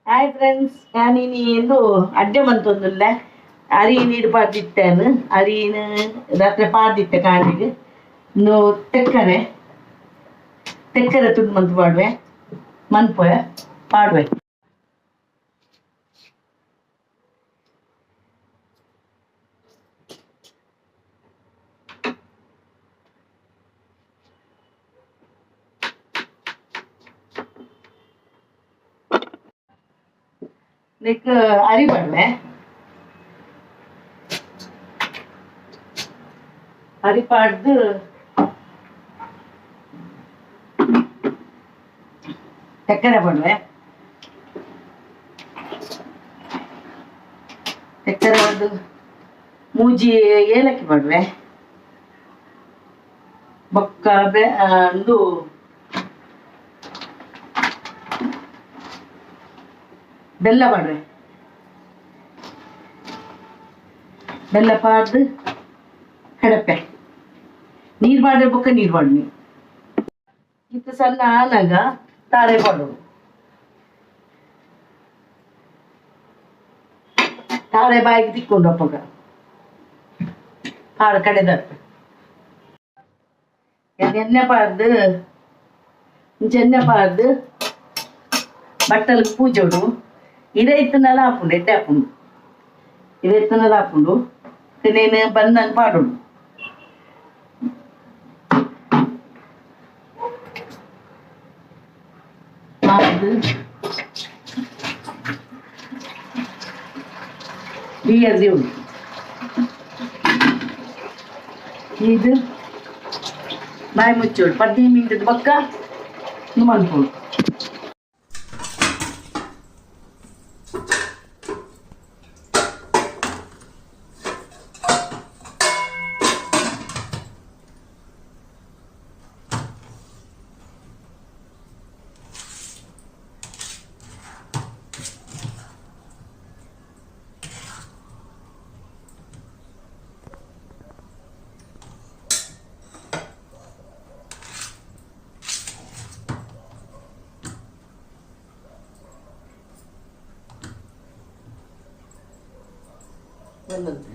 Hi friends, ഞാൻ ഇനി എന്തോ അഡ്ഡമന്തൊന്നുമില്ല. അരിയിനിട് പാടിട്ടാണ് അരിയിന് രാത്രി പാടിട്ട കാണിಗೆ ಇನ್ನು ತೆಕ್ಕರೆ ತೆಕ್ಕರೆ ತುಡು ಮಂತ್ ಪಾಡುವೆ ಮನ್ಪೋಯ ಪಾಡುವೆ. ನೆಕ್ ಅರಿ ಪಾಡುವೆ. ಅರಿ ಪಾಡ್ದು ತೆಕ್ಕರೆ ಪಾಡುವೆ. ತೆಕ್ಕರೆ ಪಾಡ್ದು ಮೂಜಿ ಏಲಕ್ಕಿ ಪಾಡುವೆ. ಬೊಕ್ಕ ಒಂದು ಬೆಲ್ಲ ಪಾಡುವೆ. ಬೆಲ್ಲ ಪಾಡ್ದು ಕಡಪೆ ನೀರು ಪಾಡ್ರೆ ಬೊಕ್ಕ ನೀರು ಪಾಡು. ಇತ್ತು ಸಣ್ಣ ಆನಾಗ ತಾಳೆ ಪಾಡೋದು. ತಾಳೆ ಬಾಯಿಗೆ ತಿಕ್ಕೊಂಡು ಅಪ್ಪಗ ಪಾಡ ಕಡೆದ ಎಣ್ಣೆ ಪಾಡ್ದು ಎಣ್ಣೆ ಪಾಡ್ದು ಬಟ್ಟಲು ಪೂಜೋಡು ಇದೇ ಇತ್ತನೆಲ್ಲ ಹಾಕೊಂಡು ಎಡ್ಡೆ ಹಾಕೊಂಡು ಇದೇ ಇತ್ತನೆಲ್ಲ ಹಾಕೊಂಡು ನೇನು ಬಂದನ್ನು ಪಾಡೋಡು. ಪಾಡ್ದು ಬಿಯರ್ದಿ ಉಂಟು ಇದು ಬಾಯಿ ಮುಚ್ಚೋಡು 15 ಮಿನಿಟ್ ಬಕ್ಕ ಮನ್ಕೋಡು. ಬಂದಂತೆ